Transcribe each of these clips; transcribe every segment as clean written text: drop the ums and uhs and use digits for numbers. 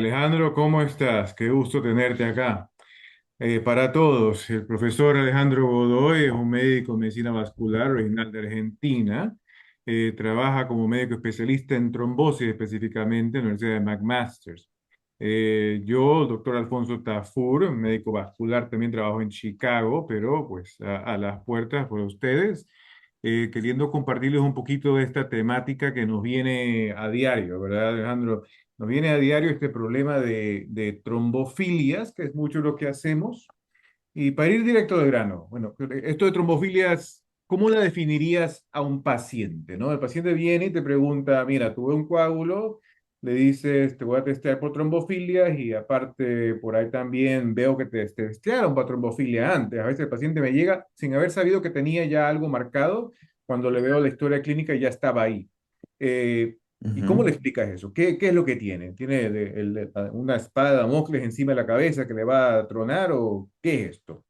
Alejandro, ¿cómo estás? Qué gusto tenerte acá. Para todos, el profesor Alejandro Godoy es un médico de medicina vascular original de Argentina. Trabaja como médico especialista en trombosis específicamente en la Universidad de McMaster. Yo, doctor Alfonso Tafur, médico vascular, también trabajo en Chicago, pero pues a las puertas por ustedes, queriendo compartirles un poquito de esta temática que nos viene a diario, ¿verdad, Alejandro? Nos viene a diario este problema de trombofilias, que es mucho lo que hacemos. Y para ir directo al grano, bueno, esto de trombofilias, ¿cómo la definirías a un paciente, no? El paciente viene y te pregunta, mira, tuve un coágulo, le dices, te voy a testear por trombofilias y aparte por ahí también veo que te testearon por trombofilia antes. A veces el paciente me llega sin haber sabido que tenía ya algo marcado, cuando le veo la historia clínica y ya estaba ahí. Eh, ¿Y cómo le Ujú. explicas eso? ¿Qué es lo que tiene? ¿Tiene una espada de Damocles encima de la cabeza que le va a tronar o qué es esto?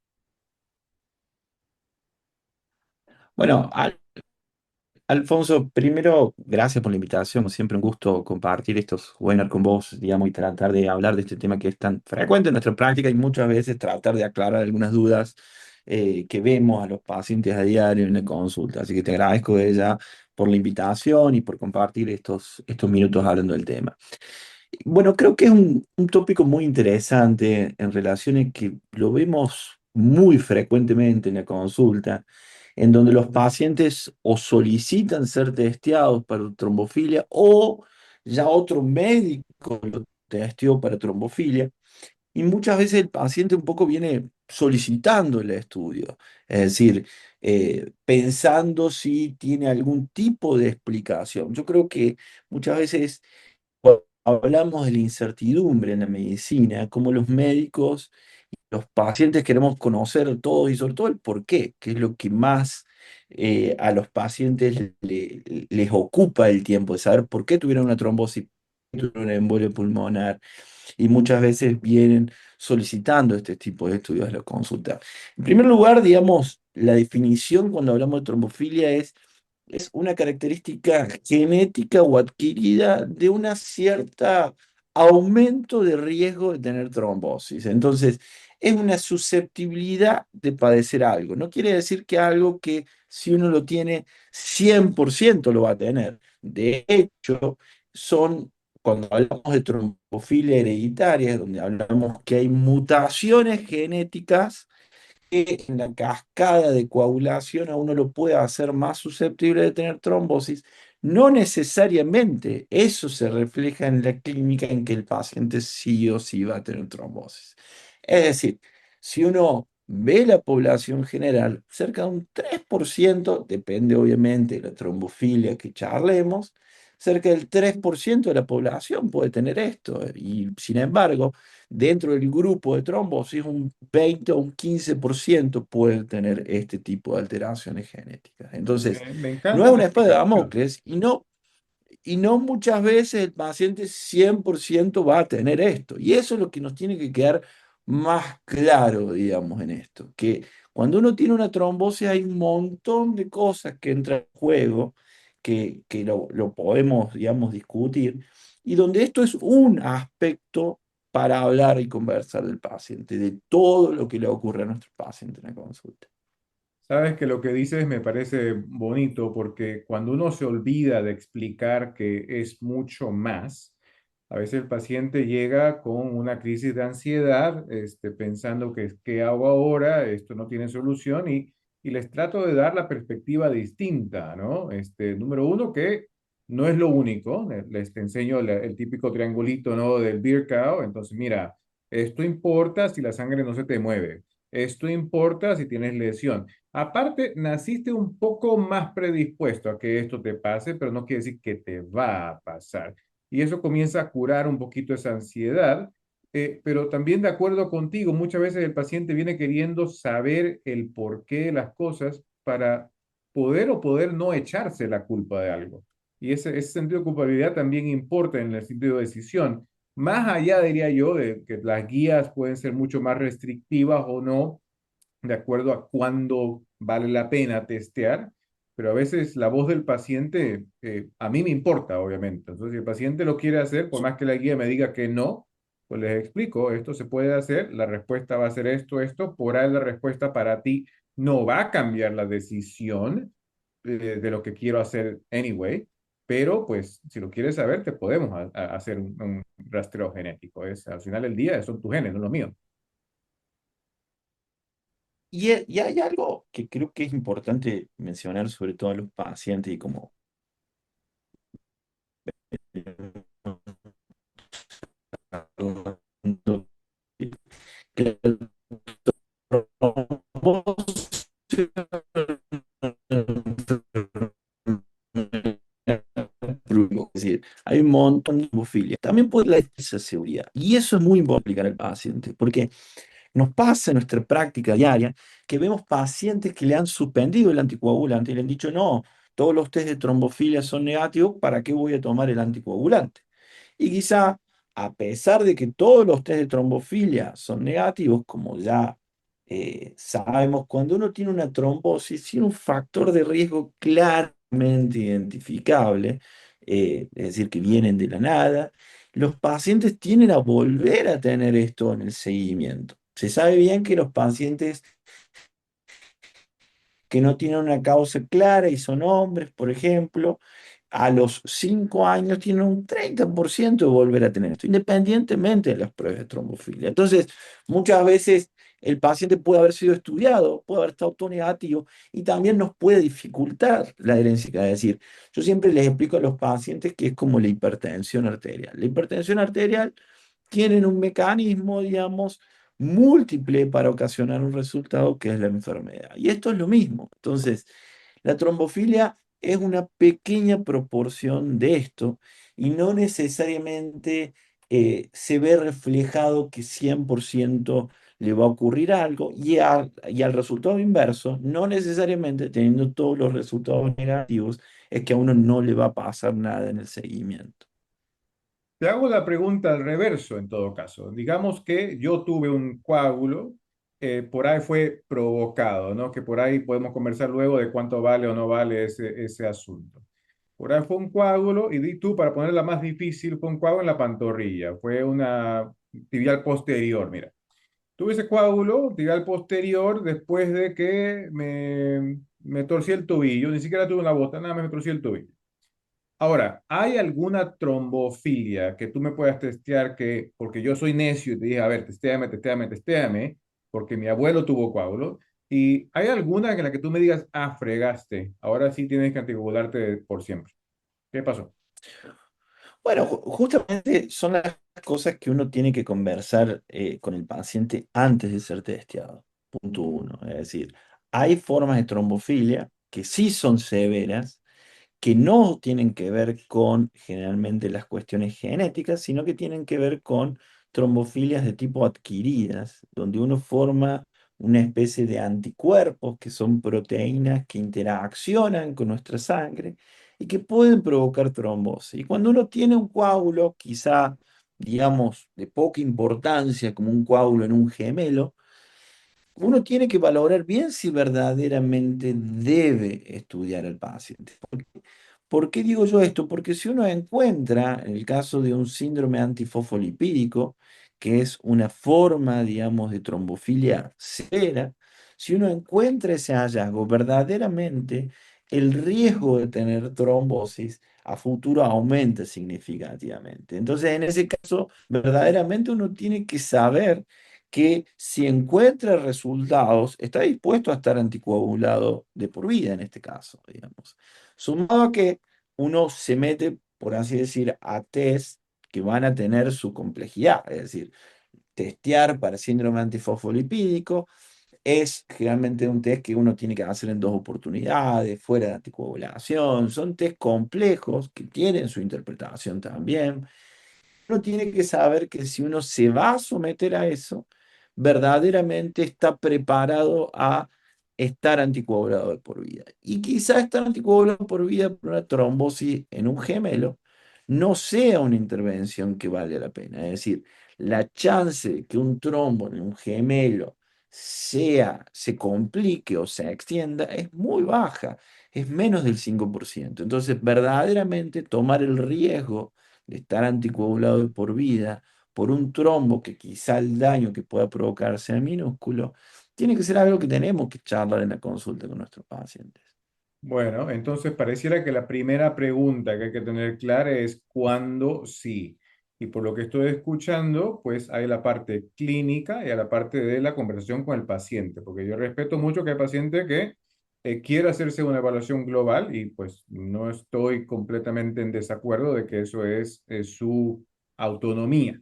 Bueno, Alfonso, primero, gracias por la invitación. Siempre un gusto compartir estos webinars con vos, digamos, y tratar de hablar de este tema que es tan frecuente en nuestra práctica y muchas veces tratar de aclarar algunas dudas que vemos a los pacientes a diario en la consulta. Así que te agradezco de ella por la invitación y por compartir estos minutos hablando del tema. Bueno, creo que es un tópico muy interesante en relaciones que lo vemos muy frecuentemente en la consulta, en donde los pacientes o solicitan ser testeados para trombofilia o ya otro médico lo testeó para trombofilia. Y muchas veces el paciente un poco viene solicitando el estudio, es decir, pensando si tiene algún tipo de explicación. Yo creo que muchas veces cuando hablamos de la incertidumbre en la medicina, como los médicos, los pacientes queremos conocer todo y sobre todo el por qué, que es lo que más a los pacientes les ocupa el tiempo, de saber por qué tuvieron una trombosis, por qué tuvieron una embolia pulmonar, y muchas veces vienen solicitando este tipo de estudios de la consulta. En primer lugar, digamos, la definición cuando hablamos de trombofilia es una característica genética o adquirida de una cierta aumento de riesgo de tener trombosis. Entonces, es una susceptibilidad de padecer algo. No quiere decir que algo que si uno lo tiene 100% lo va a tener. De hecho, cuando hablamos de trombofilia hereditaria, donde hablamos que hay mutaciones genéticas que en la cascada de coagulación a uno lo puede hacer más susceptible de tener trombosis, no necesariamente eso se refleja en la clínica en que el paciente sí o sí va a tener trombosis. Es decir, si uno ve la población general, cerca de un 3%, depende obviamente de la trombofilia que charlemos, cerca del 3% de la población puede tener esto. Y sin embargo, dentro del grupo de trombosis, un 20 o un 15% pueden tener este tipo de alteraciones genéticas. Entonces, Me no encanta es tu una espada de explicación. Damocles y no muchas veces el paciente 100% va a tener esto. Y eso es lo que nos tiene que quedar más claro, digamos, en esto, que cuando uno tiene una trombosis hay un montón de cosas que entran en juego, que lo podemos, digamos, discutir, y donde esto es un aspecto para hablar y conversar del paciente, de todo lo que le ocurre a nuestro paciente en la consulta. Sabes que lo que dices me parece bonito porque cuando uno se olvida de explicar que es mucho más, a veces el paciente llega con una crisis de ansiedad, pensando que qué hago ahora, esto no tiene solución y les trato de dar la perspectiva distinta, ¿no? Número uno, que no es lo único, les te enseño el típico triangulito, ¿no? Del beer cow, entonces mira, esto importa si la sangre no se te mueve, esto importa si tienes lesión. Aparte, naciste un poco más predispuesto a que esto te pase, pero no quiere decir que te va a pasar. Y eso comienza a curar un poquito esa ansiedad, pero también de acuerdo contigo, muchas veces el paciente viene queriendo saber el porqué de las cosas para poder o poder no echarse la culpa de algo. Y ese sentido de culpabilidad también importa en el sentido de decisión. Más allá, diría yo, de que las guías pueden ser mucho más restrictivas o no, de acuerdo a cuándo vale la pena testear, pero a veces la voz del paciente, a mí me importa, obviamente. Entonces, si el paciente lo quiere hacer, por más que la guía me diga que no, Pues les explico, esto se puede hacer, la respuesta va a ser esto, esto, por ahí la respuesta para ti no va a cambiar la decisión de lo que quiero hacer anyway, pero pues si lo quieres saber, te podemos hacer un rastreo genético. Es, al final del día son tus genes, no los míos. Y hay algo que creo que es importante mencionar, sobre todo a los pacientes, y como que el trombosis es decir, hay un montón de hemofilia. También puede la esa seguridad. Y eso es muy importante explicar al paciente, porque nos pasa en nuestra práctica diaria que vemos pacientes que le han suspendido el anticoagulante y le han dicho, no, todos los test de trombofilia son negativos, ¿para qué voy a tomar el anticoagulante? Y quizá, a pesar de que todos los test de trombofilia son negativos, como ya sabemos, cuando uno tiene una trombosis, tiene un factor de riesgo claramente identificable, es decir, que vienen de la nada, los pacientes tienden a volver a tener esto en el seguimiento. Se sabe bien que los pacientes que no tienen una causa clara y son hombres, por ejemplo, a los 5 años tienen un 30% de volver a tener esto, independientemente de las pruebas de trombofilia. Entonces, muchas veces el paciente puede haber sido estudiado, puede haber estado todo negativo y también nos puede dificultar la herencia. Es decir, yo siempre les explico a los pacientes que es como la hipertensión arterial. La hipertensión arterial tiene un mecanismo, digamos, múltiple para ocasionar un resultado que es la enfermedad. Y esto es lo mismo. Entonces, la trombofilia es una pequeña proporción de esto y no necesariamente se ve reflejado que 100% le va a ocurrir algo y al resultado inverso, no necesariamente teniendo todos los resultados negativos, es que a uno no le va a pasar nada en el seguimiento. Te hago la pregunta al reverso en todo caso. Digamos que yo tuve un coágulo, por ahí fue provocado, ¿no? Que por ahí podemos conversar luego de cuánto vale o no vale ese asunto. Por ahí fue un coágulo y di tú, para ponerla más difícil, fue un coágulo en la pantorrilla, fue una tibial posterior, mira. Tuve ese coágulo tibial posterior después de que me torcí el tobillo, ni siquiera tuve una bota, nada más me torcí el tobillo. Ahora, ¿hay alguna trombofilia que tú me puedas testear que, porque yo soy necio y te dije, a ver, testéame, testéame, testéame, porque mi abuelo tuvo coágulo, y hay alguna en la que tú me digas, ah, fregaste, ahora sí tienes que anticoagularte por siempre? ¿Qué pasó? Bueno, justamente son las cosas que uno tiene que conversar con el paciente antes de ser testeado. Punto uno. Es decir, hay formas de trombofilia que sí son severas, que no tienen que ver con generalmente las cuestiones genéticas, sino que tienen que ver con trombofilias de tipo adquiridas, donde uno forma una especie de anticuerpos que son proteínas que interaccionan con nuestra sangre y que pueden provocar trombosis. Y cuando uno tiene un coágulo, quizá, digamos, de poca importancia, como un coágulo en un gemelo, uno tiene que valorar bien si verdaderamente debe estudiar al paciente. ¿Por qué digo yo esto? Porque si uno encuentra, en el caso de un síndrome antifosfolipídico, que es una forma, digamos, de trombofilia severa, si uno encuentra ese hallazgo, verdaderamente el riesgo de tener trombosis a futuro aumenta significativamente. Entonces, en ese caso, verdaderamente uno tiene que saber que si encuentra resultados, está dispuesto a estar anticoagulado de por vida en este caso, digamos. Sumado a que uno se mete, por así decir, a test que van a tener su complejidad, es decir, testear para síndrome antifosfolipídico es generalmente un test que uno tiene que hacer en dos oportunidades, fuera de anticoagulación, son test complejos que tienen su interpretación también. Uno tiene que saber que si uno se va a someter a eso, verdaderamente está preparado a estar anticoagulado de por vida. Y quizás estar anticoagulado por vida por una trombosis en un gemelo no sea una intervención que valga la pena. Es decir, la chance de que un trombo en un gemelo se complique o se extienda es muy baja, es menos del 5%. Entonces, verdaderamente tomar el riesgo de estar anticoagulado de por vida por un trombo que quizá el daño que pueda provocar sea minúsculo, tiene que ser algo que tenemos que charlar en la consulta con nuestros pacientes. Bueno, entonces pareciera que la primera pregunta que hay que tener clara es cuándo sí. Y por lo que estoy escuchando, pues hay la parte clínica y a la parte de la conversación con el paciente, porque yo respeto mucho que hay paciente que quiere hacerse una evaluación global y pues no estoy completamente en desacuerdo de que eso es su autonomía.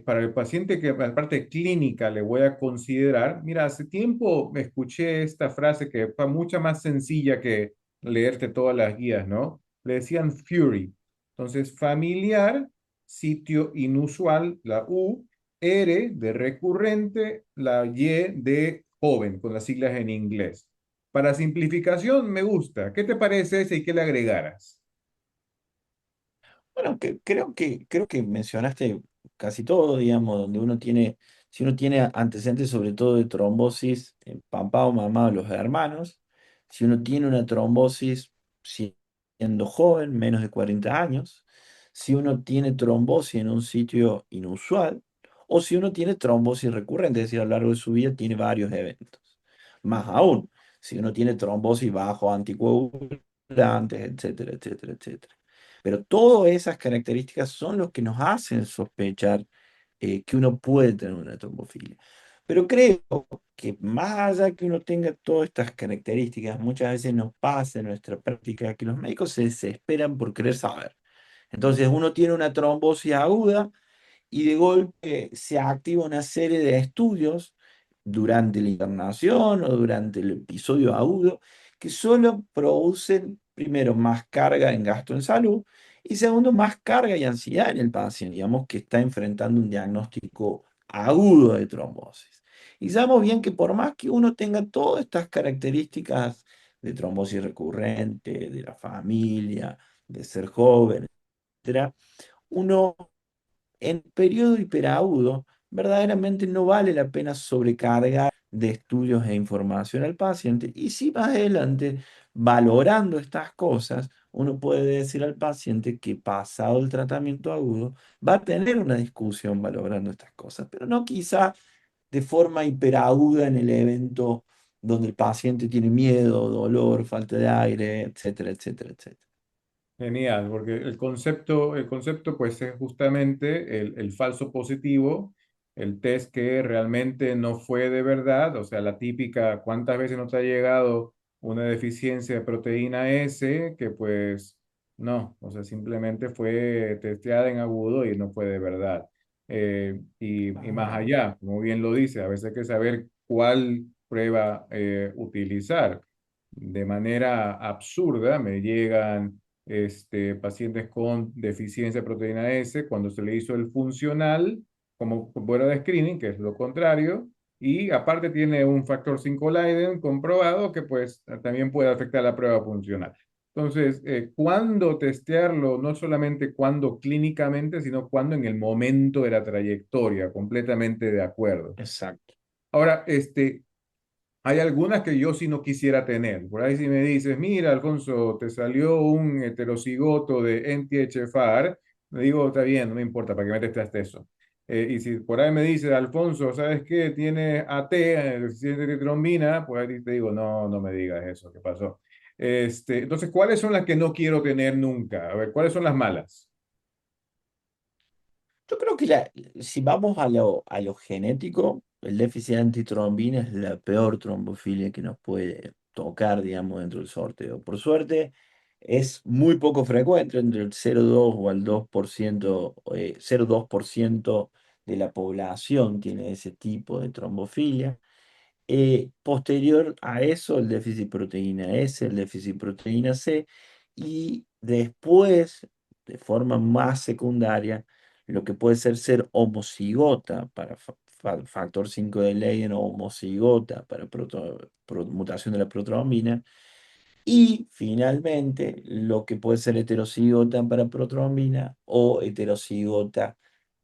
Para el paciente que la parte clínica le voy a considerar, mira, hace tiempo me escuché esta frase que fue mucha más sencilla que leerte todas las guías, ¿no? Le decían Fury. Entonces, familiar, sitio inusual, la U, R de recurrente, la Y de joven, con las siglas en inglés. Para simplificación, me gusta. ¿Qué te parece ese y qué le agregaras? Bueno, creo que mencionaste casi todo, digamos, donde uno tiene, si uno tiene antecedentes sobre todo de trombosis en papá o mamá de los hermanos, si uno tiene una trombosis siendo joven, menos de 40 años, si uno tiene trombosis en un sitio inusual, o si uno tiene trombosis recurrente, es decir, a lo largo de su vida tiene varios eventos. Más aún, si uno tiene trombosis bajo anticoagulantes, etcétera, etcétera, etcétera. Pero todas esas características son los que nos hacen sospechar que uno puede tener una trombofilia. Pero creo que más allá que uno tenga todas estas características, muchas veces nos pasa en nuestra práctica que los médicos se desesperan por querer saber. Entonces uno tiene una trombosis aguda y de golpe se activa una serie de estudios durante la internación o durante el episodio agudo que solo producen, primero, más carga en gasto en salud y segundo, más carga y ansiedad en el paciente, digamos, que está enfrentando un diagnóstico agudo de trombosis. Y sabemos bien que por más que uno tenga todas estas características de trombosis recurrente, de la familia, de ser joven, etcétera, uno en periodo hiperagudo, verdaderamente no vale la pena sobrecargar de estudios e información al paciente. Y si más adelante, valorando estas cosas, uno puede decir al paciente que pasado el tratamiento agudo, va a tener una discusión valorando estas cosas, pero no quizá de forma hiperaguda en el evento donde el paciente tiene miedo, dolor, falta de aire, etcétera, etcétera, etcétera. Genial, porque el concepto pues es justamente el falso positivo, el test que realmente no fue de verdad, o sea, la típica, ¿cuántas veces nos ha llegado una deficiencia de proteína S que pues no, o sea, simplemente fue testeada en agudo y no fue de verdad? Y más Claro. allá, como bien lo dice, a veces hay que saber cuál prueba utilizar. De manera absurda me llegan pacientes con deficiencia de proteína S cuando se le hizo el funcional como fuera de screening, que es lo contrario, y aparte tiene un factor 5 Leiden comprobado que pues también puede afectar la prueba funcional. Entonces, ¿cuándo testearlo? No solamente cuándo clínicamente, sino cuándo en el momento de la trayectoria, completamente de acuerdo. Exacto. Ahora, hay algunas que yo sí no quisiera tener. Por ahí si me dices, mira, Alfonso, te salió un heterocigoto de NTHFR, me digo, está bien, no me importa, ¿para qué me testaste eso? Y si por ahí me dices, Alfonso, ¿sabes qué? Tiene AT, deficiente de trombina, pues ahí te digo, no, no me digas eso, ¿qué pasó? Entonces, ¿cuáles son las que no quiero tener nunca? A ver, ¿cuáles son las malas? Yo creo que si vamos a lo genético, el déficit de antitrombina es la peor trombofilia que nos puede tocar, digamos, dentro del sorteo. Por suerte, es muy poco frecuente, entre el 0,2 o el 2%, 0,2% de la población tiene ese tipo de trombofilia. Posterior a eso, el déficit proteína S, el déficit proteína C, y después, de forma más secundaria, lo que puede ser homocigota para factor 5 de Leiden o homocigota para mutación de la protrombina, y finalmente, lo que puede ser heterocigota para protrombina o heterocigota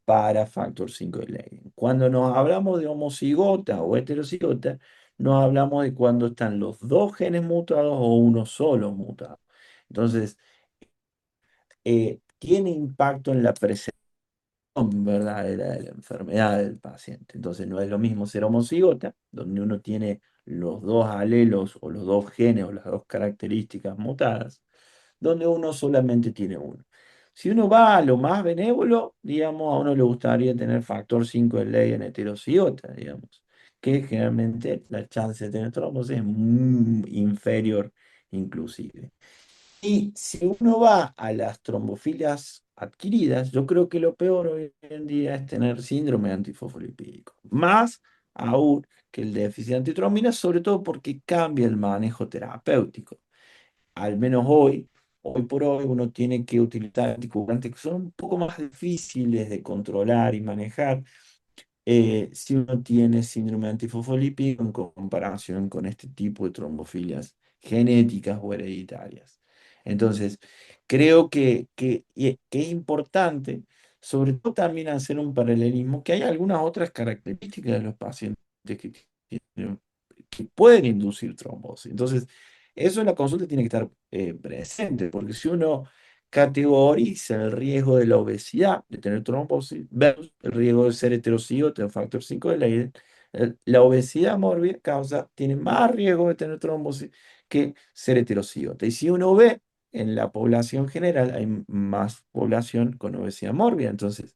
para factor 5 de Leiden. Cuando nos hablamos de homocigota o heterocigota, no hablamos de cuando están los dos genes mutados o uno solo mutado. Entonces, tiene impacto en la presencia verdadera de la enfermedad del paciente. Entonces no es lo mismo ser homocigota, donde uno tiene los dos alelos o los dos genes o las dos características mutadas, donde uno solamente tiene uno. Si uno va a lo más benévolo, digamos, a uno le gustaría tener factor 5 de Ley en heterocigota, digamos, que generalmente la chance de tener trombosis es muy inferior inclusive. Y si uno va a las trombofilias adquiridas, yo creo que lo peor hoy en día es tener síndrome antifosfolipídico. Más aún que el déficit de antitrombina, sobre todo porque cambia el manejo terapéutico. Al menos hoy por hoy, uno tiene que utilizar anticoagulantes que son un poco más difíciles de controlar y manejar si uno tiene síndrome antifosfolípido en comparación con este tipo de trombofilias genéticas o hereditarias. Entonces, creo que es importante, sobre todo también hacer un paralelismo, que hay algunas otras características de los pacientes tienen- que pueden inducir trombosis. Entonces, eso en la consulta tiene que estar presente, porque si uno categoriza el riesgo de la obesidad, de tener trombosis, versus el riesgo de ser heterocigoto, el factor 5 de Leiden. La obesidad mórbida tiene más riesgo de tener trombosis que ser heterocigoto. Y si uno ve en la población general, hay más población con obesidad mórbida. Entonces,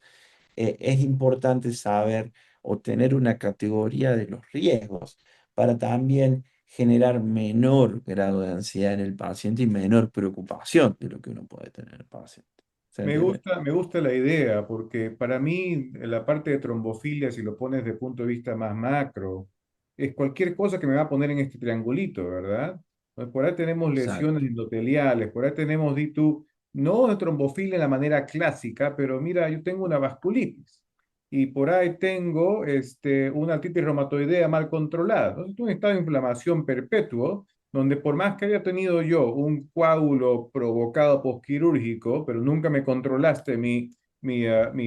es importante saber o tener una categoría de los riesgos para también generar menor grado de ansiedad en el paciente y menor preocupación de lo que uno puede tener el paciente. ¿Se entiende? Me gusta la idea, porque para mí la parte de trombofilia, si lo pones de punto de vista más macro, es cualquier cosa que me va a poner en este triangulito, ¿verdad? Pues por ahí tenemos lesiones Exacto. endoteliales, por ahí tenemos, di tú, no de trombofilia en la manera clásica, pero mira, yo tengo una vasculitis y por ahí tengo una artritis reumatoidea mal controlada. Entonces, un estado de inflamación perpetuo donde por más que haya tenido yo un coágulo provocado posquirúrgico, pero nunca me controlaste mi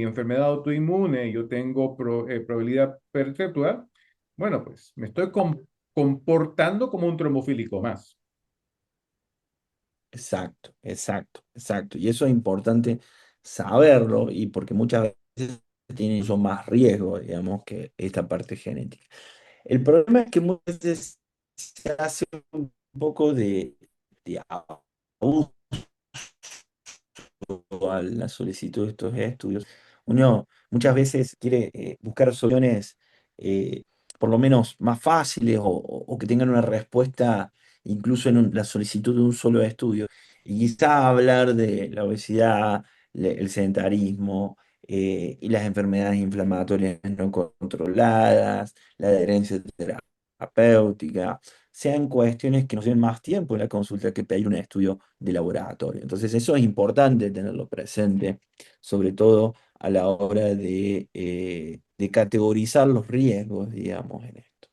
enfermedad autoinmune, yo tengo probabilidad perpetua, bueno, pues me estoy comportando como un trombofílico más. Exacto, exacto, exacto. Y eso es importante saberlo y porque muchas veces tienen eso más riesgo, digamos, que esta parte genética. El problema es que muchas veces se hace un poco de abuso a la solicitud de estos estudios. Uno muchas veces quiere buscar soluciones eh, por lo menos más fáciles o que tengan una respuesta incluso en la solicitud de un solo estudio. Y quizá hablar de la obesidad, el sedentarismo y las enfermedades inflamatorias no controladas, la adherencia terapéutica sean cuestiones que nos lleven más tiempo en la consulta que pedir un estudio de laboratorio. Entonces, eso es importante tenerlo presente, sobre todo a la hora de categorizar los riesgos, digamos, en esto.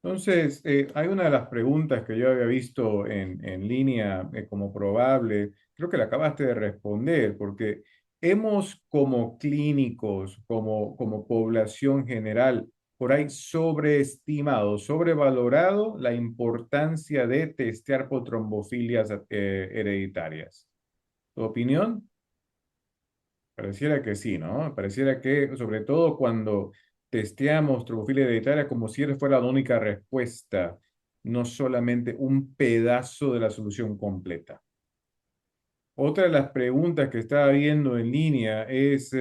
Entonces, hay una de las preguntas que yo había visto en línea como probable, creo que la acabaste de responder, porque hemos como clínicos, como población general, por ahí sobreestimado, sobrevalorado la importancia de testear por trombofilias hereditarias. ¿Tu opinión? Pareciera que sí, ¿no? Pareciera que, sobre todo cuando testeamos trombofilia hereditaria como si él fuera la única respuesta, no solamente un pedazo de la solución completa. Otra de las preguntas que estaba viendo en línea es,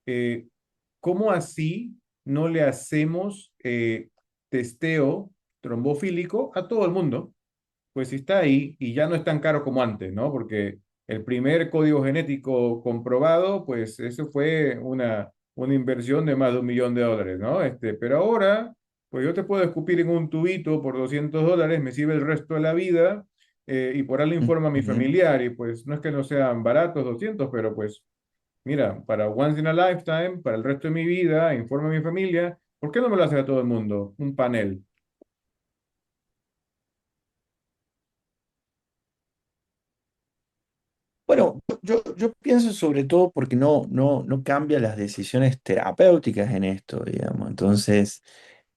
eh, ¿cómo así no le hacemos testeo trombofílico a todo el mundo? Pues si está ahí y ya no es tan caro como antes, ¿no? Porque el primer código genético comprobado, pues eso fue una inversión de más de $1 millón, ¿no? Pero ahora, pues yo te puedo escupir en un tubito por $200, me sirve el resto de la vida y por ahí le informo a mi Ujú. familiar y pues no es que no sean baratos 200, pero pues mira, para once in a lifetime, para el resto de mi vida, informo a mi familia, ¿por qué no me lo hace a todo el mundo? Un panel. Bueno, yo pienso sobre todo porque no cambia las decisiones terapéuticas en esto, digamos. Entonces,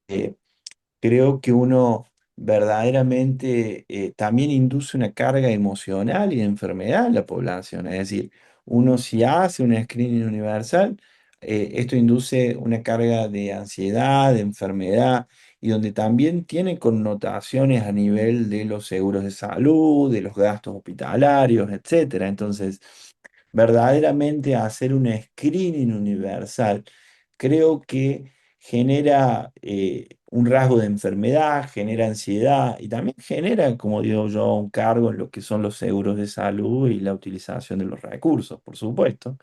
eh, creo que uno verdaderamente también induce una carga emocional y de enfermedad en la población. Es decir, uno si hace un screening universal, esto induce una carga de ansiedad, de enfermedad, y donde también tiene connotaciones a nivel de los seguros de salud, de los gastos hospitalarios, etcétera. Entonces, verdaderamente hacer un screening universal, creo que genera un rasgo de enfermedad, genera ansiedad y también genera, como digo yo, un cargo en lo que son los seguros de salud y la utilización de los recursos, por supuesto,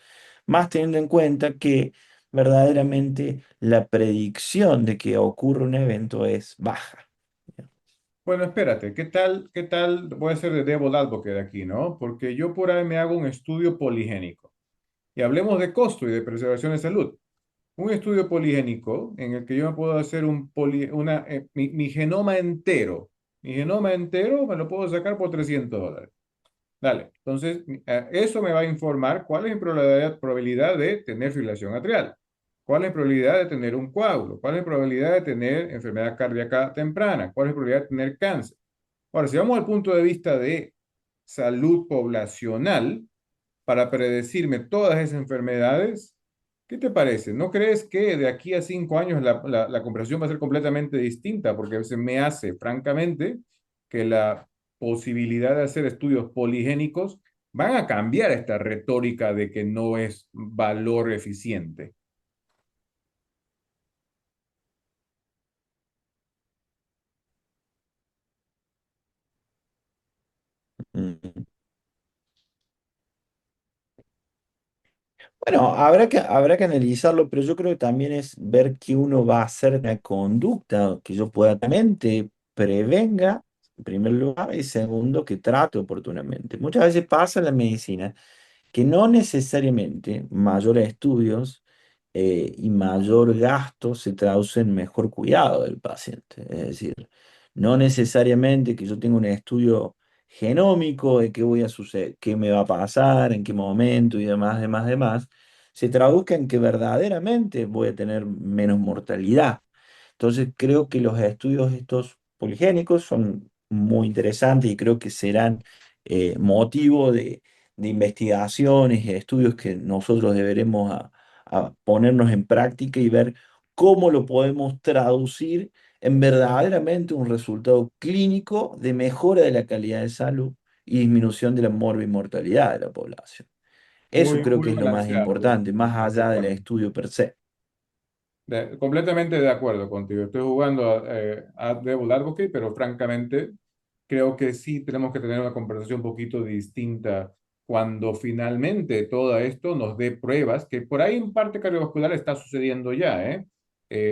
más teniendo en cuenta que verdaderamente la predicción de que ocurra un evento es baja. Bueno, espérate, qué tal? Voy a ser de Devil Advocate aquí, ¿no? Porque yo por ahí me hago un estudio poligénico. Y hablemos de costo y de preservación de salud. Un estudio poligénico en el que yo me puedo hacer mi genoma entero. Mi genoma entero me lo puedo sacar por $300. Dale, entonces eso me va a informar cuál es mi probabilidad de tener fibrilación atrial, cuál es mi probabilidad de tener un coágulo, cuál es mi probabilidad de tener enfermedad cardíaca temprana, cuál es mi probabilidad de tener cáncer. Ahora, si vamos al punto de vista de salud poblacional, para predecirme todas esas enfermedades, ¿qué te parece? ¿No crees que de aquí a 5 años la comparación va a ser completamente distinta? Porque se me hace, francamente, que la posibilidad de hacer estudios poligénicos van a cambiar esta retórica de que no es valor eficiente. Mm. Bueno, habrá que analizarlo, pero yo creo que también es ver qué uno va a hacer en la conducta, que yo pueda también te prevenga, en primer lugar, y segundo, que trate oportunamente. Muchas veces pasa en la medicina que no necesariamente mayores estudios y mayor gasto se traduce en mejor cuidado del paciente. Es decir, no necesariamente que yo tenga un estudio genómico de qué voy a suceder, qué me va a pasar, en qué momento y demás, demás, demás, se traduzca en que verdaderamente voy a tener menos mortalidad. Entonces creo que los estudios estos poligénicos son muy interesantes y creo que serán motivo de investigaciones y estudios que nosotros deberemos a ponernos en práctica y ver cómo lo podemos traducir en verdaderamente un resultado clínico de mejora de la calidad de salud y disminución de la mortalidad de la población. Eso Muy, creo muy que es lo más balanceado, importante, más allá del concuerdo. estudio per se. Completamente de acuerdo contigo. Estoy jugando a Devil Advocate, pero francamente creo que sí tenemos que tener una conversación un poquito distinta cuando finalmente todo esto nos dé pruebas, que por ahí en parte cardiovascular está sucediendo ya, ¿eh?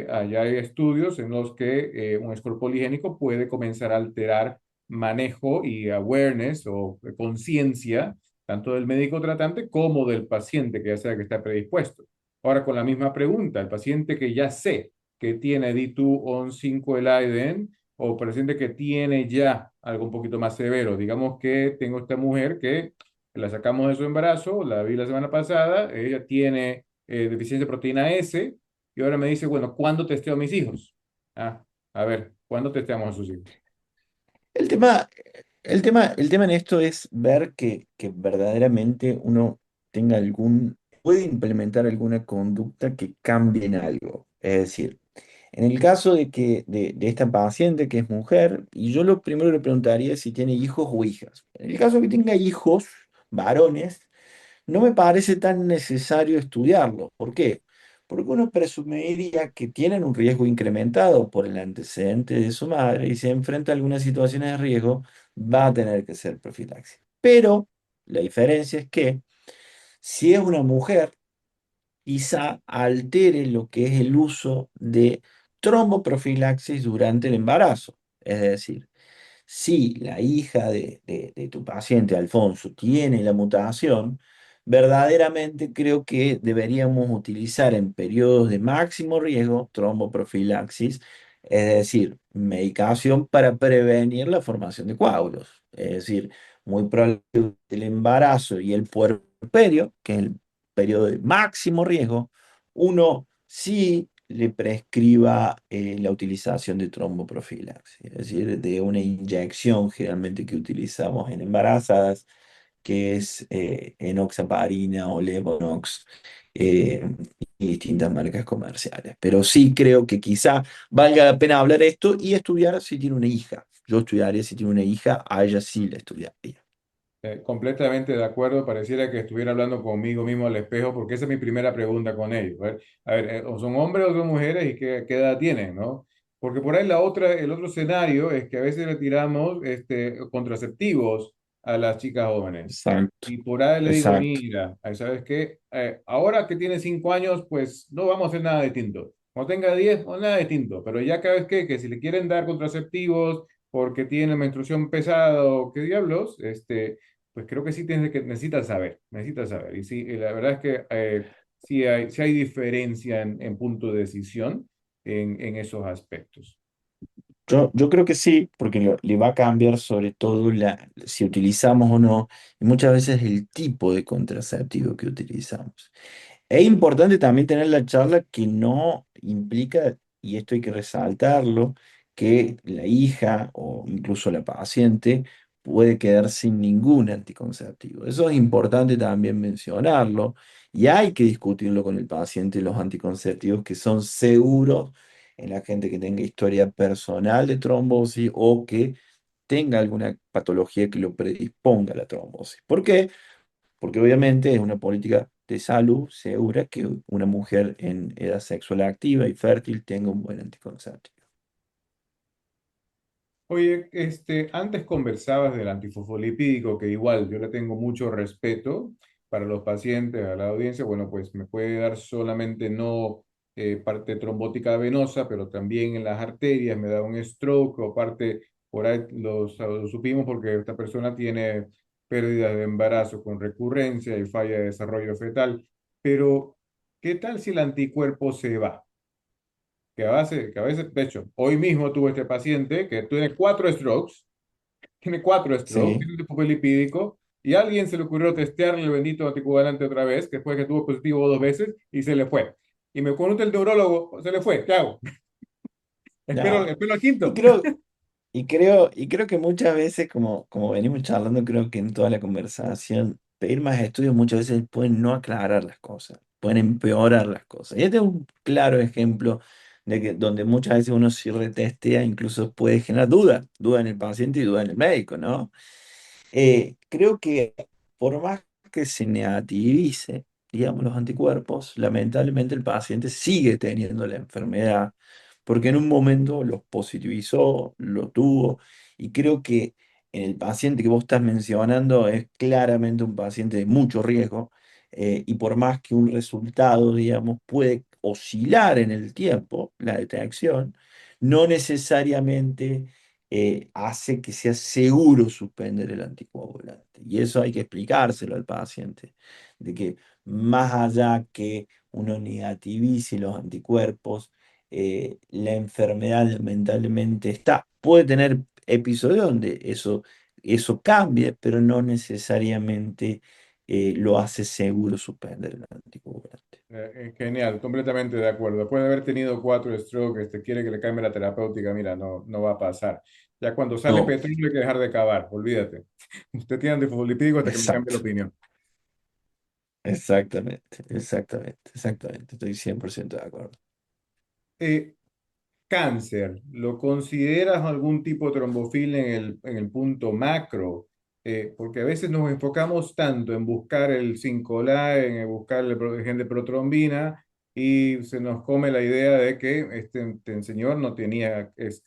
Allá hay estudios en los que un score poligénico puede comenzar a alterar manejo y awareness o conciencia tanto del médico tratante como del paciente, que ya sea que está predispuesto. Ahora, con la misma pregunta, el paciente que ya sé que tiene D2-on-5-Leiden o paciente que tiene ya algo un poquito más severo, digamos que tengo esta mujer que la sacamos de su embarazo, la vi la semana pasada, ella tiene deficiencia de proteína S y ahora me dice, bueno, ¿cuándo testeo a mis hijos? Ah, a ver, ¿cuándo testeamos a sus hijos? El tema, el tema en esto es ver que verdaderamente uno tenga puede implementar alguna conducta que cambie en algo. Es decir, en el caso de esta paciente que es mujer, y yo lo primero le preguntaría es si tiene hijos o hijas. En el caso que tenga hijos, varones, no me parece tan necesario estudiarlo. ¿Por qué? Porque uno presumiría que tienen un riesgo incrementado por el antecedente de su madre y se enfrenta a algunas situaciones de riesgo, va a tener que ser profilaxis. Pero la diferencia es que si es una mujer, quizá altere lo que es el uso de tromboprofilaxis durante el embarazo. Es decir, si la hija de tu paciente, Alfonso, tiene la mutación, verdaderamente creo que deberíamos utilizar en periodos de máximo riesgo tromboprofilaxis, es decir, medicación para prevenir la formación de coágulos. Es decir, muy probablemente el embarazo y el puerperio, que es el periodo de máximo riesgo, uno sí le prescriba la utilización de tromboprofilaxis, es decir, de una inyección generalmente que utilizamos en embarazadas que es enoxaparina o Levonox, eh, y distintas marcas comerciales. Pero sí creo que quizá valga la pena hablar esto y estudiar si tiene una hija. Yo estudiaría si tiene una hija, a ella sí la estudiaría. Completamente de acuerdo, pareciera que estuviera hablando conmigo mismo al espejo, porque esa es mi primera pregunta con ellos. A ver, o son hombres o son mujeres y qué edad tienen, ¿no? Porque por ahí el otro escenario es que a veces le tiramos contraceptivos a las chicas jóvenes. Exacto, Y por ahí le digo, exacto. mira, ¿sabes qué? Ahora que tiene 5 años, pues no vamos a hacer nada distinto. Cuando tenga 10, pues nada distinto. Pero ya cada vez que si le quieren dar contraceptivos porque tiene menstruación pesada o qué diablos, pues creo que sí necesitas saber, necesitas saber. Y sí, la verdad es que sí hay diferencia en punto de decisión en esos aspectos. Yo creo que sí, porque le va a cambiar sobre todo si utilizamos o no, y muchas veces el tipo de contraceptivo que utilizamos. Es importante también tener la charla que no implica, y esto hay que resaltarlo, que la hija o incluso la paciente puede quedar sin ningún anticonceptivo. Eso es importante también mencionarlo y hay que discutirlo con el paciente los anticonceptivos que son seguros en la gente que tenga historia personal de trombosis o que tenga alguna patología que lo predisponga a la trombosis. ¿Por qué? Porque obviamente es una política de salud segura que una mujer en edad sexual activa y fértil tenga un buen anticonceptivo. Oye, antes conversabas del antifosfolipídico, que igual yo le tengo mucho respeto para los pacientes, a la audiencia. Bueno, pues me puede dar solamente no parte trombótica venosa, pero también en las arterias me da un stroke o parte, por ahí lo supimos porque esta persona tiene pérdida de embarazo con recurrencia y falla de desarrollo fetal. Pero, ¿qué tal si el anticuerpo se va? Que a veces, de hecho, hoy mismo tuve este paciente que tiene 4 strokes, Sí, tiene un tipo lipídico, y a alguien se le ocurrió testearle el bendito anticoagulante otra vez, que después que tuvo positivo 2 veces, y se le fue. Y me pregunta el neurólogo, se le fue, ¿qué hago? no. Espero al Y quinto. creo, y creo que muchas veces, como venimos charlando, creo que en toda la conversación, pedir más estudios muchas veces pueden no aclarar las cosas, pueden empeorar las cosas. Y este es un claro ejemplo de que donde muchas veces uno si retestea, incluso puede generar duda en el paciente y duda en el médico, ¿no? Creo que por más que se negativice, digamos, los anticuerpos, lamentablemente el paciente sigue teniendo la enfermedad, porque en un momento los positivizó, lo tuvo, y creo que en el paciente que vos estás mencionando es claramente un paciente de mucho riesgo, y por más que un resultado, digamos, puede oscilar en el tiempo, la detección, no necesariamente hace que sea seguro suspender el anticoagulante. Y eso hay que explicárselo al paciente, de que más allá que uno negativice los anticuerpos, la enfermedad lamentablemente está. Puede tener episodios donde eso cambie, pero no necesariamente lo hace seguro suspender el anticoagulante. Genial, completamente de acuerdo. Después de haber tenido 4 strokes, quiere que le cambie la terapéutica, mira, no, no va a pasar. Ya cuando sale No, petróleo hay que dejar de cavar, olvídate. Usted tiene antifosfolipídico hasta que me cambie la exacto. opinión. Exactamente, exactamente, exactamente. Estoy 100% de acuerdo. Eh, Cáncer, ¿lo consideras algún tipo de trombofilia en el punto macro? Porque a veces nos enfocamos tanto en buscar el 5-La, en buscar el gen de protrombina, y se nos come la idea de que este señor no tenía es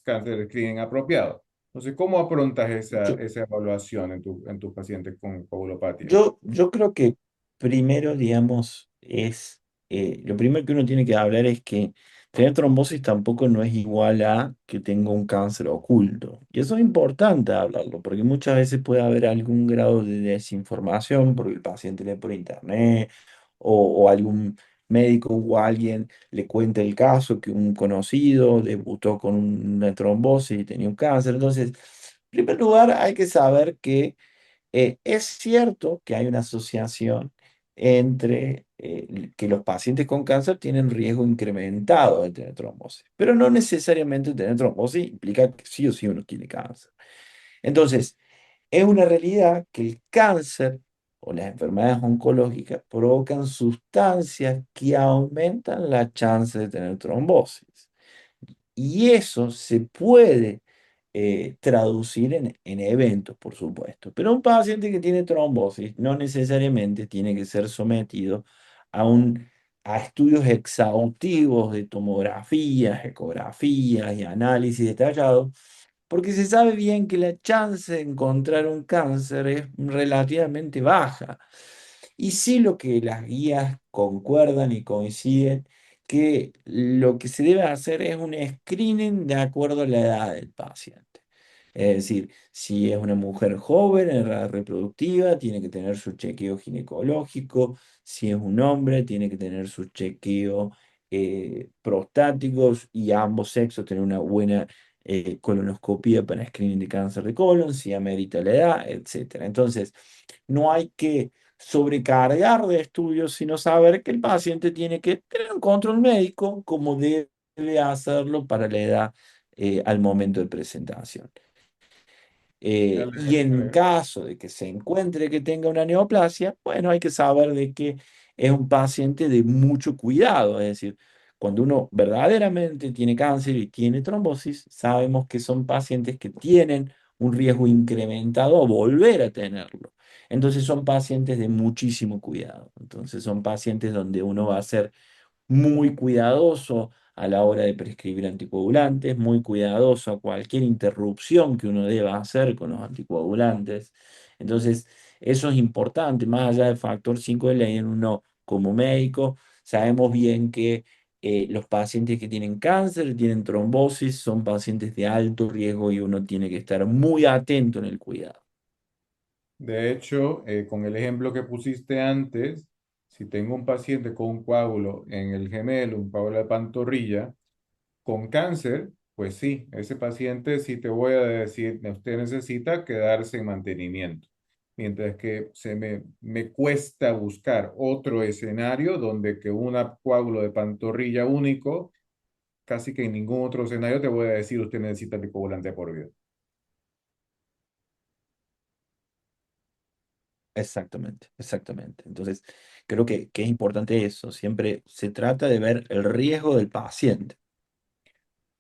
cáncer de screening apropiado. Entonces, ¿cómo afrontas Yo, esa evaluación en tu paciente con coagulopatía? yo creo que primero, digamos, lo primero que uno tiene que hablar es que tener trombosis tampoco no es igual a que tenga un cáncer oculto. Y eso es importante hablarlo, porque muchas veces puede haber algún grado de desinformación, porque el paciente lee por internet o algún médico o alguien le cuenta el caso que un conocido debutó con una trombosis y tenía un cáncer. Entonces, en primer lugar, hay que saber que es cierto que hay una asociación entre que los pacientes con cáncer tienen riesgo incrementado de tener trombosis, pero no necesariamente tener trombosis implica que sí o sí uno tiene cáncer. Entonces, Es una realidad que el cáncer o las enfermedades oncológicas provocan sustancias que aumentan la chance de tener trombosis. Y eso se puede traducir en eventos, por supuesto. Pero un paciente que tiene trombosis no necesariamente tiene que ser sometido a, a estudios exhaustivos de tomografías, ecografías y análisis detallados, porque se sabe bien que la chance de encontrar un cáncer es relativamente baja. Y sí, lo que las guías concuerdan y coinciden, que lo que se debe hacer es un screening de acuerdo a la edad del paciente. Es decir, si es una mujer joven en edad reproductiva, tiene que tener su chequeo ginecológico; si es un hombre, tiene que tener su chequeo prostáticos, y ambos sexos tener una buena colonoscopia para screening de cáncer de colon, si amerita la edad, etcétera. Entonces, no hay que sobrecargar de estudios, sino saber que el paciente tiene que tener un control médico como debe hacerlo para la edad al momento de presentación. Y Me en alegra. caso de que se encuentre que tenga una neoplasia, bueno, hay que saber de que es un paciente de mucho cuidado. Es decir, cuando uno verdaderamente tiene cáncer y tiene trombosis, sabemos que son pacientes que tienen un riesgo incrementado a volver a tenerlo. Entonces son pacientes de muchísimo cuidado. Entonces son pacientes donde uno va a ser muy cuidadoso a la hora de prescribir anticoagulantes, muy cuidadoso a cualquier interrupción que uno deba hacer con los anticoagulantes. Entonces, eso es importante, más allá del factor 5 de Leiden, uno como médico sabemos bien que los pacientes que tienen cáncer, tienen trombosis, son pacientes de alto riesgo y uno tiene que estar muy atento en el cuidado. De hecho, con el ejemplo que pusiste antes, si tengo un paciente con un coágulo en el gemelo, un coágulo de pantorrilla, con cáncer, pues sí, ese paciente sí te voy a decir, usted necesita quedarse en mantenimiento. Mientras que me cuesta buscar otro escenario donde que un coágulo de pantorrilla único, casi que en ningún otro escenario te voy a decir, usted necesita anticoagulante por vida. Exactamente, exactamente. Entonces, creo que es importante eso. Siempre se trata de ver el riesgo del paciente.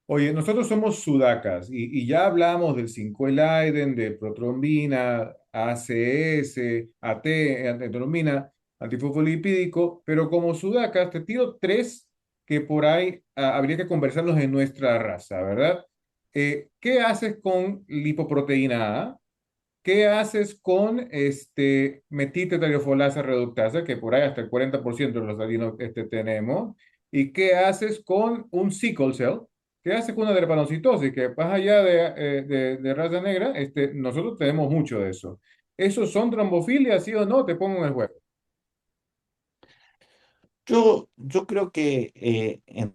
Oye, nosotros somos sudacas y ya hablamos del 5-Leiden, de protrombina, ACS, AT, antitrombina, antifosfolipídico, pero como sudacas te tiro tres que por ahí habría que conversarlos en nuestra raza, ¿verdad? ¿Qué haces con lipoproteína A? ¿Qué haces con metiltetriofolasa reductasa, que por ahí hasta el 40% de los latinos tenemos? ¿Y qué haces con un sickle cell? ¿Qué haces con una drepanocytosis? Que más allá de raza negra, nosotros tenemos mucho de eso. ¿Esos son trombofilias, sí o no? Te pongo en el juego. Yo creo que en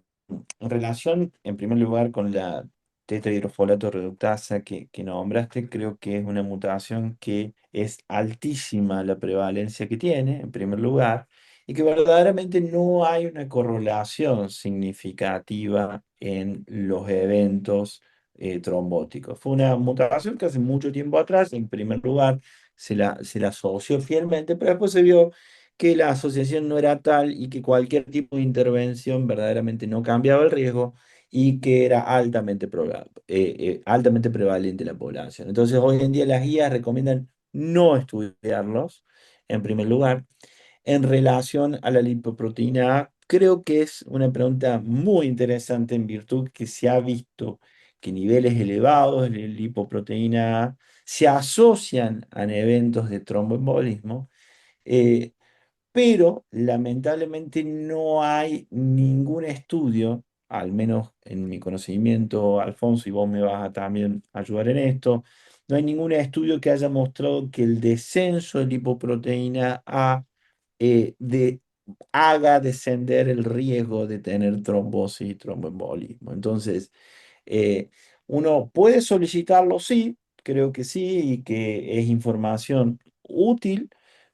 relación, en primer lugar, con la tetrahidrofolato reductasa que nombraste, creo que es una mutación que es altísima la prevalencia que tiene, en primer lugar, y que verdaderamente no hay una correlación significativa en los eventos trombóticos. Fue una mutación que hace mucho tiempo atrás, en primer lugar, se la asoció fielmente, pero después se vio que la asociación no era tal y que cualquier tipo de intervención verdaderamente no cambiaba el riesgo, y que era altamente prevalente en la población. Entonces, hoy en día las guías recomiendan no estudiarlos, en primer lugar. En relación a la lipoproteína A, creo que es una pregunta muy interesante, en virtud que se ha visto que niveles elevados de lipoproteína A se asocian a eventos de tromboembolismo. eh, pero lamentablemente no hay ningún estudio, al menos en mi conocimiento, Alfonso, y vos me vas a también ayudar en esto. No hay ningún estudio que haya mostrado que el descenso de lipoproteína A de haga descender el riesgo de tener trombosis y tromboembolismo. Entonces, eh, uno puede solicitarlo, sí, creo que sí, y que es información útil,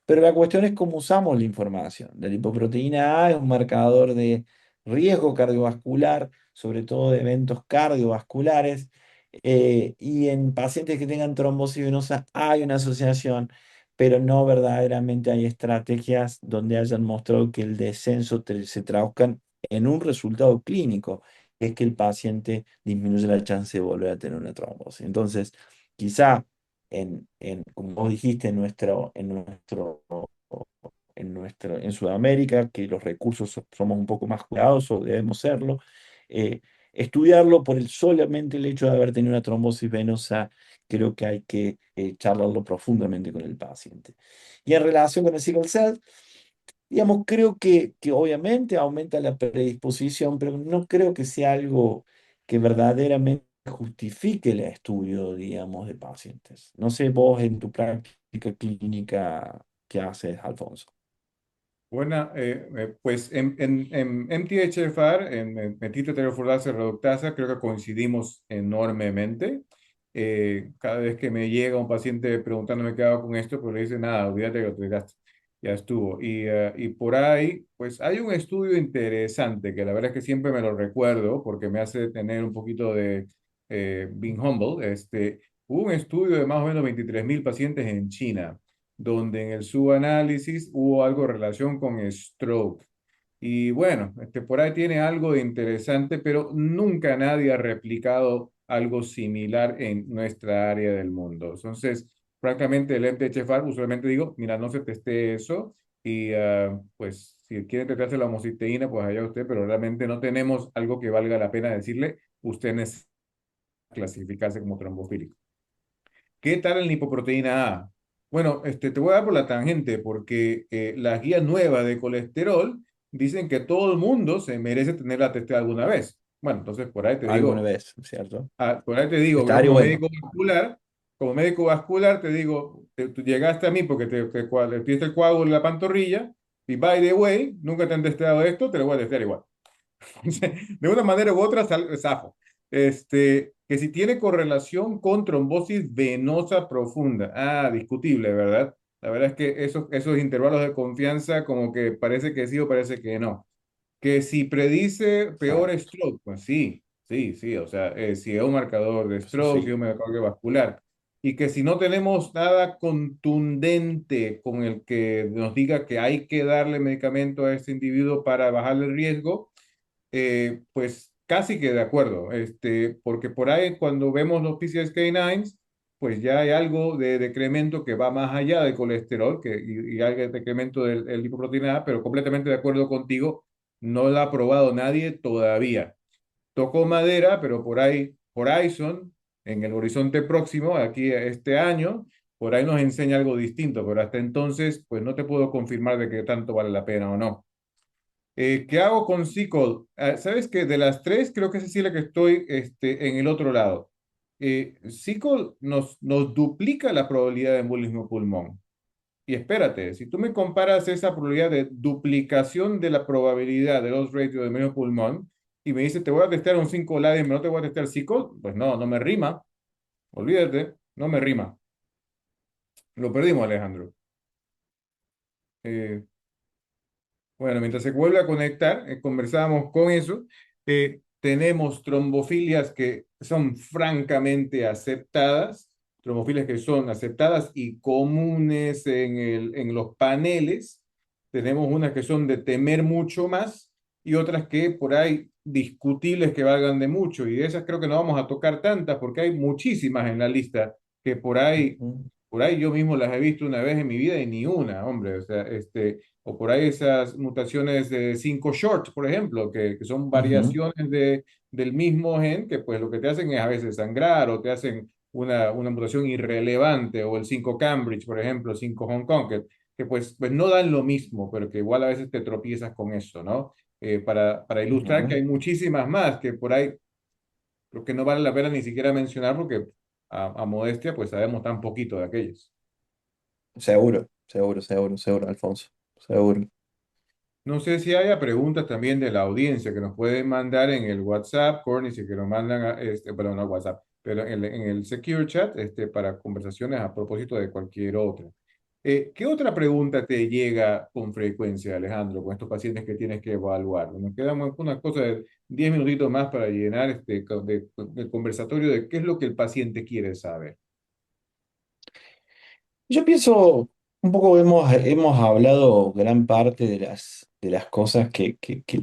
pero la cuestión es cómo usamos la información. La lipoproteína A es un marcador de riesgo cardiovascular, sobre todo de eventos cardiovasculares, Y en pacientes que tengan trombosis venosa hay una asociación, pero no verdaderamente hay estrategias donde hayan mostrado que el descenso se traduzcan en un resultado clínico, que es que el paciente disminuye la chance de volver a tener una trombosis. Entonces, quizá como vos dijiste, en Sudamérica, que los recursos somos un poco más cuidadosos, o debemos serlo, eh, estudiarlo por solamente el hecho de haber tenido una trombosis venosa, creo que hay que charlarlo profundamente con el paciente. Y en relación con el sickle cell, digamos, creo que obviamente aumenta la predisposición, pero no creo que sea algo que verdaderamente justifique el estudio, digamos, de pacientes. No sé vos en tu práctica clínica qué haces, Alfonso. Buena, pues en MTHFR, en metiltetrofurlasa reductasa, creo que coincidimos enormemente. Cada vez que me llega un paciente preguntándome qué hago con esto, pues le dice, nada, olvídate que lo tiraste, ya estuvo. Y por ahí, pues hay un estudio interesante que la verdad es que siempre me lo recuerdo porque me hace tener un poquito de being humble. Hubo un estudio de más o menos 23.000 pacientes en China donde en el subanálisis hubo algo en relación con stroke. Y bueno, por ahí tiene algo de interesante, pero nunca nadie ha replicado algo similar en nuestra área del mundo. Entonces, francamente, el MTHFR usualmente digo, mira, no se teste eso y pues si quieren tratarse la homocisteína, pues allá usted, pero realmente no tenemos algo que valga la pena decirle, usted necesita clasificarse como trombofílico. ¿Qué tal en lipoproteína A? Bueno, te voy a dar por la tangente, porque las guías nuevas de colesterol dicen que todo el mundo se merece tenerla testada alguna vez. Bueno, entonces por ahí te Alguna digo, vez, ¿cierto? por ahí te digo, yo Estaría bueno. como médico vascular te digo, tú llegaste a mí porque te tuviste el coágulo en la pantorrilla, y by the way, nunca te han testeado esto, te lo voy a testear igual. De una manera u otra, zafo. Que si tiene correlación con trombosis venosa profunda. Ah, discutible, ¿verdad? La verdad es que esos intervalos de confianza como que parece que sí o parece que no. Que si predice peor Exacto. stroke, pues sí, sí, sí. O sea, si es un marcador de Eso stroke, si es sí. un marcador vascular. Y que si no tenemos nada contundente con el que nos diga que hay que darle medicamento a este individuo para bajarle el riesgo, pues casi que de acuerdo, porque por ahí cuando vemos los PCSK9s, pues ya hay algo de decremento que va más allá del colesterol y hay decremento del lipoproteína A, pero completamente de acuerdo contigo, no lo ha probado nadie todavía. Tocó madera, pero por ahí Horizon, en el horizonte próximo, aquí este año, por ahí nos enseña algo distinto, pero hasta entonces, pues no te puedo confirmar de que tanto vale la pena o no. ¿Qué hago con SQL? Sabes que de las tres, creo que es así la que estoy en el otro lado. SQL nos duplica la probabilidad de embolismo pulmón. Y espérate, si tú me comparas esa probabilidad de duplicación de la probabilidad de los ratios de embolismo pulmón y me dices, te voy a testear un 5 LADIM, no te voy a testear SQL, pues no, no me rima. Olvídate, no me rima. Lo perdimos, Alejandro. Eh, Bueno, mientras se vuelve a conectar, conversábamos con eso. Tenemos trombofilias que son francamente aceptadas, trombofilias que son aceptadas y comunes en los paneles. Tenemos unas que son de temer mucho más y otras que por ahí discutibles que valgan de mucho. Y de esas creo que no vamos a tocar tantas porque hay muchísimas en la lista que Ujú. por ahí yo mismo las he visto una vez en mi vida y ni una, hombre. O sea, o por ahí esas mutaciones de 5 short, por ejemplo, que son Ujú. variaciones del mismo gen, que pues lo que te hacen es a veces sangrar o te hacen una mutación irrelevante, o el 5 Cambridge, por ejemplo, 5 Hong Kong, que pues no dan lo mismo, pero que igual a veces te tropiezas con eso, ¿no? Para ilustrar que Ujú. hay muchísimas más que por ahí creo que no vale la pena ni siquiera mencionar porque a modestia pues sabemos tan poquito de aquellos. Seguro, seguro, seguro, seguro, Alfonso. Seguro. No sé si haya preguntas también de la audiencia que nos pueden mandar en el WhatsApp, Corny, si que nos mandan, perdón, no WhatsApp, pero en el Secure Chat, para conversaciones a propósito de cualquier otra. ¿Qué otra pregunta te llega con frecuencia, Alejandro, con estos pacientes que tienes que evaluar? Nos quedamos con una cosa de 10 minutitos más para llenar de conversatorio de qué es lo que el paciente quiere saber. Yo pienso, un poco hemos hablado gran parte de las cosas que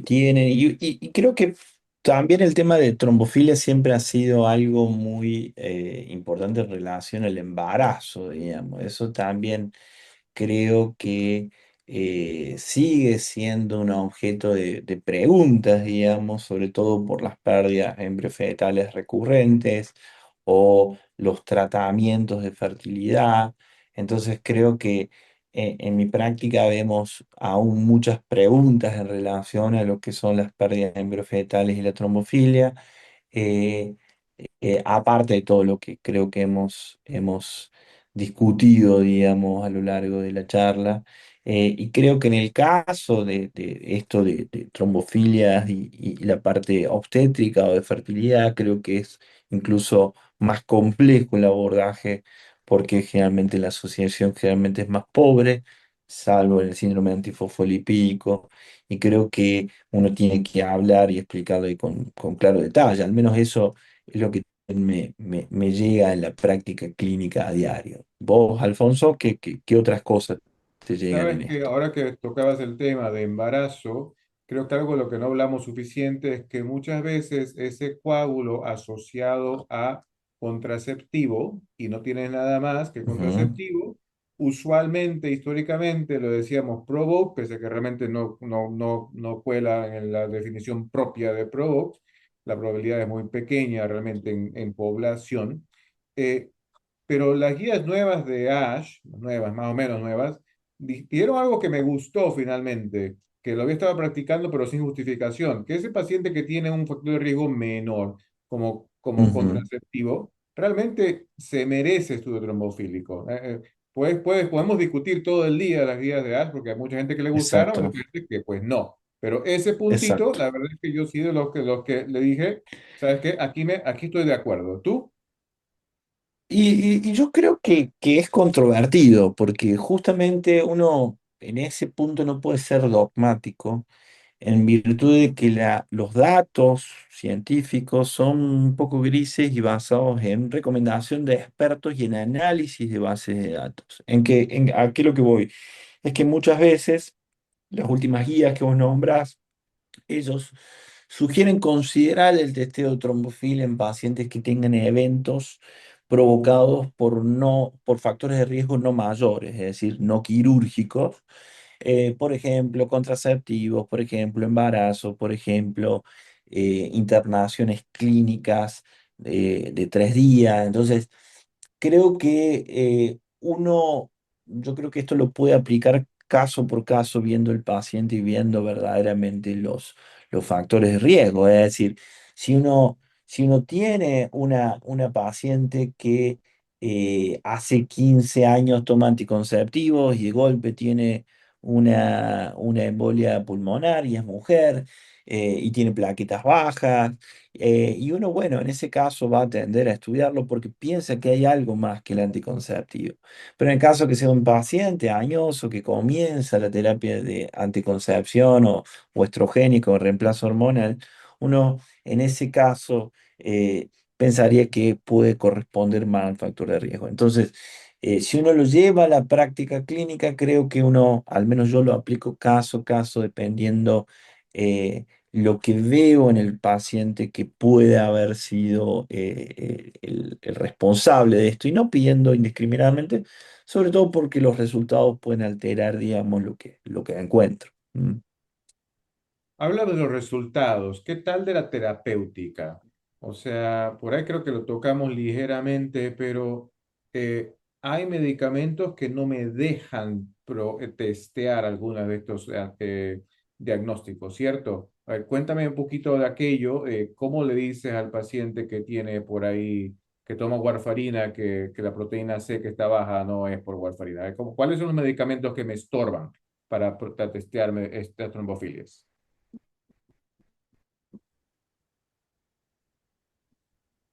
tienen y creo que también el tema de trombofilia siempre ha sido algo muy importante en relación al embarazo, digamos. Eso también creo que sigue siendo un objeto de preguntas, digamos, sobre todo por las pérdidas embriofetales recurrentes o los tratamientos de fertilidad. Entonces creo que en mi práctica vemos aún muchas preguntas en relación a lo que son las pérdidas embriofetales y la trombofilia. eh, Aparte de todo lo que creo que hemos discutido, digamos, a lo largo de la charla. Y creo que en el caso de esto de trombofilias y la parte obstétrica o de fertilidad, creo que es incluso más complejo el abordaje porque generalmente la asociación generalmente es más pobre, salvo en el síndrome antifosfolipídico, y creo que uno tiene que hablar y explicarlo ahí con claro detalle, al menos eso es lo que me llega en la práctica clínica a diario. Vos, Alfonso, ¿qué otras cosas te llegan Sabes en que esto? ahora que tocabas el tema de embarazo, creo que algo de lo que no hablamos suficiente es que muchas veces ese coágulo asociado a contraceptivo, y no tienes nada más que Ujú, contraceptivo, usualmente, históricamente, lo decíamos Provoke, pese a que realmente no cuela en la definición propia de Provoke, la probabilidad es muy pequeña realmente en población. Eh, pero las guías nuevas de Ash, nuevas, más o menos nuevas, dieron algo que me gustó finalmente, que lo había estado practicando pero sin justificación, que ese paciente que tiene un factor de riesgo menor como ujú, contraceptivo, realmente se merece estudio trombofílico. Podemos discutir todo el día las guías de Ash porque hay mucha gente que le gustaron, exacto, mucha gente que pues no. Pero ese puntito, exacto. la verdad es que yo sí de los que le dije, ¿sabes qué? Aquí estoy de acuerdo. ¿Tú? Y yo creo que es controvertido, porque justamente uno en ese punto no puede ser dogmático, en virtud de que los datos científicos son un poco grises y basados en recomendación de expertos y en análisis de bases de datos. ¿A qué es lo que voy? Es que muchas veces las últimas guías que vos nombrás, ellos sugieren considerar el testeo de trombofilia en pacientes que tengan eventos provocados por factores de riesgo no mayores, es decir, no quirúrgicos, por ejemplo, contraceptivos, por ejemplo, embarazo, por ejemplo, internaciones clínicas de 3 días. Entonces, creo que yo creo que esto lo puede aplicar caso por caso, viendo el paciente y viendo verdaderamente los factores de riesgo. Es decir, si uno tiene una paciente que hace 15 años toma anticonceptivos y de golpe tiene una embolia pulmonar y es mujer y tiene plaquetas bajas, y uno, bueno, en ese caso va a tender a estudiarlo porque piensa que hay algo más que el anticonceptivo. Pero en el caso que sea un paciente añoso que comienza la terapia de anticoncepción o estrogénico o reemplazo hormonal, uno en ese caso pensaría que puede corresponder más al factor de riesgo. Entonces, si uno lo lleva a la práctica clínica, creo que uno, al menos yo lo aplico caso a caso, dependiendo lo que veo en el paciente que puede haber sido el responsable de esto y no pidiendo indiscriminadamente, sobre todo porque los resultados pueden alterar, digamos, lo que encuentro. ¿Mm? Habla de los resultados. ¿Qué tal de la terapéutica? O sea, por ahí creo que lo tocamos ligeramente, pero hay medicamentos que no me dejan testear alguna de estos diagnósticos, ¿cierto? A ver, cuéntame un poquito de aquello. ¿Cómo le dices al paciente que tiene por ahí, que toma warfarina, que la proteína C que está baja no es por warfarina? A ver, ¿cuáles son los medicamentos que me estorban para testearme estas trombofilias?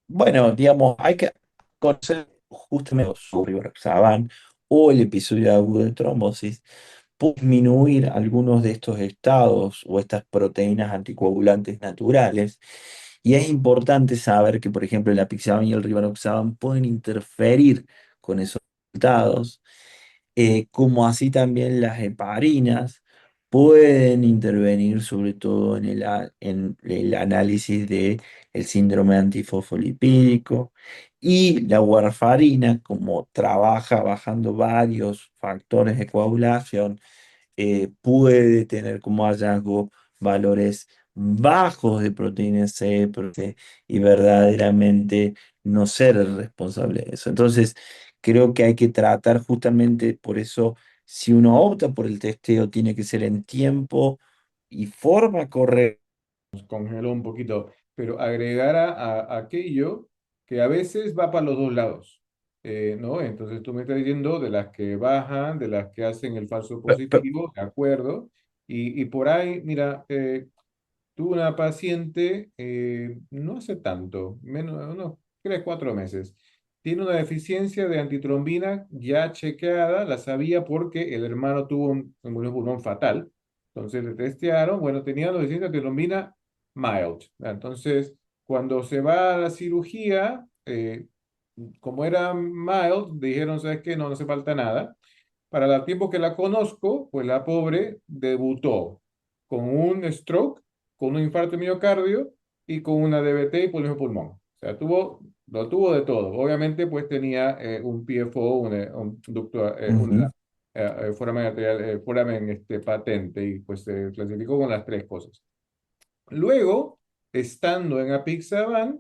Bueno, digamos, hay que conocer justamente su rivaroxaban o el episodio agudo de trombosis, puede disminuir algunos de estos estados o estas proteínas anticoagulantes naturales. Y es importante saber que, por ejemplo, el apixaban y el rivaroxaban pueden interferir con esos resultados, como así también las heparinas pueden intervenir sobre todo en el análisis del síndrome antifosfolipídico, y la warfarina, como trabaja bajando varios factores de coagulación, puede tener como hallazgo valores bajos de proteína C, y verdaderamente no ser el responsable de eso. Entonces, creo que hay que tratar justamente por eso, si uno opta por el testeo, tiene que ser en tiempo y forma correcta. Congeló un poquito, pero agregara a aquello que a veces va para los dos lados, ¿no? Entonces tú me estás diciendo de las que bajan, de las que hacen el falso positivo, de acuerdo, y por ahí, mira, tuve una paciente no hace tanto, menos, unos 3, 4 meses. Tiene una deficiencia de antitrombina ya chequeada, la sabía porque el hermano tuvo un pulmón fatal. Entonces le testearon, bueno, tenía una deficiencia de antitrombina mild. Entonces, cuando se va a la cirugía, como era mild, dijeron, ¿sabes qué? No, no hace falta nada. Para el tiempo que la conozco, pues la pobre debutó con un stroke, con un infarto de miocardio y con una DVT y pulmón pulmón. O sea, lo tuvo de todo. Obviamente, pues tenía un PFO, un ducto, Ujú, foramen arterial, foramen patente y pues se clasificó con las tres cosas. Luego, estando en apixaban,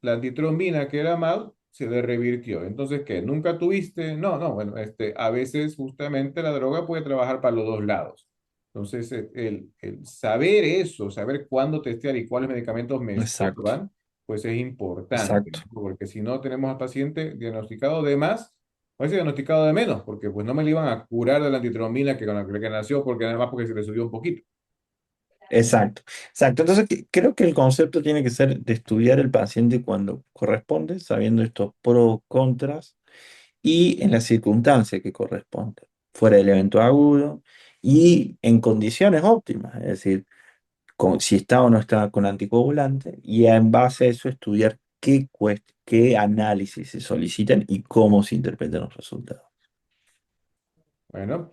la antitrombina que era mal se le revirtió. Entonces, ¿qué? ¿Nunca tuviste? No, no, bueno, a veces justamente la droga puede trabajar para los dos lados. Entonces, el saber eso, saber cuándo testear y cuáles medicamentos me exacto, estorban, pues es importante, exacto. ¿no? Porque si no tenemos al paciente diagnosticado de más, a veces diagnosticado de menos, porque pues no me le iban a curar de la antitrombina que con la que nació, porque además porque se le subió un poquito. Exacto, exacto. Entonces, creo que el concepto tiene que ser de estudiar el paciente cuando corresponde, sabiendo estos pros, contras, y en la circunstancia que corresponde, fuera del evento agudo y en condiciones óptimas, es decir, si está o no está con anticoagulante, y en base a eso estudiar qué análisis se solicitan y cómo se interpretan los resultados. Bueno,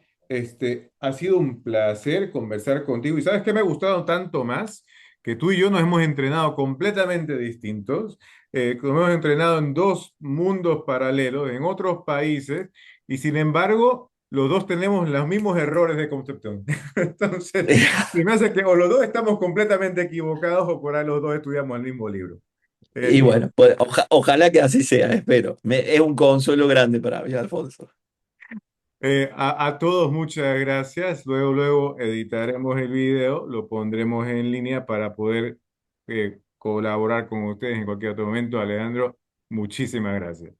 ha sido un placer conversar contigo. ¿Y sabes qué me ha gustado tanto más? Que tú y yo nos hemos entrenado completamente distintos, que nos hemos entrenado en dos mundos paralelos, en otros países, y sin embargo, los dos tenemos los mismos errores de concepción. Entonces, y me hace que o los dos estamos completamente equivocados o por ahí los dos estudiamos el mismo libro. Y Y bueno, pues, ojalá que así sea, espero. Es un consuelo grande para mí, Alfonso. A todos muchas gracias. Luego editaremos el video, lo pondremos en línea para poder colaborar con ustedes en cualquier otro momento. Alejandro, muchísimas gracias.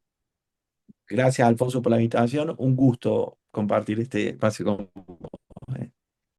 Gracias, Alfonso, por la invitación. Un gusto compartir este espacio con